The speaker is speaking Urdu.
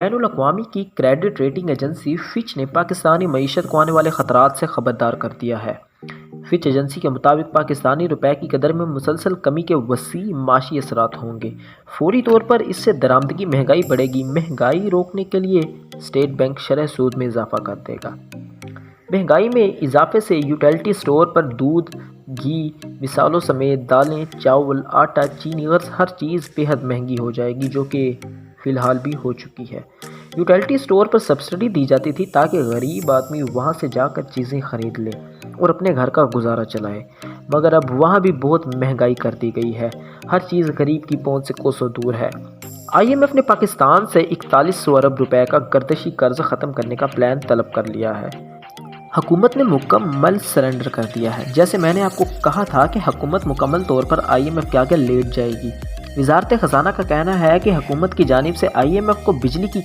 بین الاقوامی کی کریڈٹ ریٹنگ ایجنسی فچ نے پاکستانی معیشت کو آنے والے خطرات سے خبردار کر دیا ہے۔ فچ ایجنسی کے مطابق پاکستانی روپے کی قدر میں مسلسل کمی کے وسیع معاشی اثرات ہوں گے۔ فوری طور پر اس سے درآمدی مہنگائی بڑھے گی۔ مہنگائی روکنے کے لیے اسٹیٹ بینک شرح سود میں اضافہ کر دے گا۔ مہنگائی میں اضافے سے یوٹیلیٹی اسٹور پر دودھ، گھی، مصالحوں سمیت دالیں، چاول، آٹا، چینی غرض ہر چیز بے حد مہنگی ہو جائے گی، جو کہ فی الحال بھی ہو چکی ہے۔ یوٹیلیٹی اسٹور پر سبسڈی دی جاتی تھی تاکہ غریب آدمی وہاں سے جا کر چیزیں خرید لے اور اپنے گھر کا گزارا چلائے، مگر اب وہاں بھی بہت مہنگائی کر دی گئی ہے۔ ہر چیز غریب کی پہنچ سے کوسوں دور ہے۔ آئی ایم ایف نے پاکستان سے 4100 ارب روپے کا گردشی قرض ختم کرنے کا پلان طلب کر لیا ہے۔ حکومت نے مکمل سرنڈر کر دیا ہے۔ جیسے میں نے آپ کو کہا تھا کہ حکومت مکمل طور پر آئی ایم ایف کے آگے لیٹ جائے گی۔ وزارت خزانہ کا کہنا ہے کہ حکومت کی جانب سے آئی ایم ایف کو بجلی کی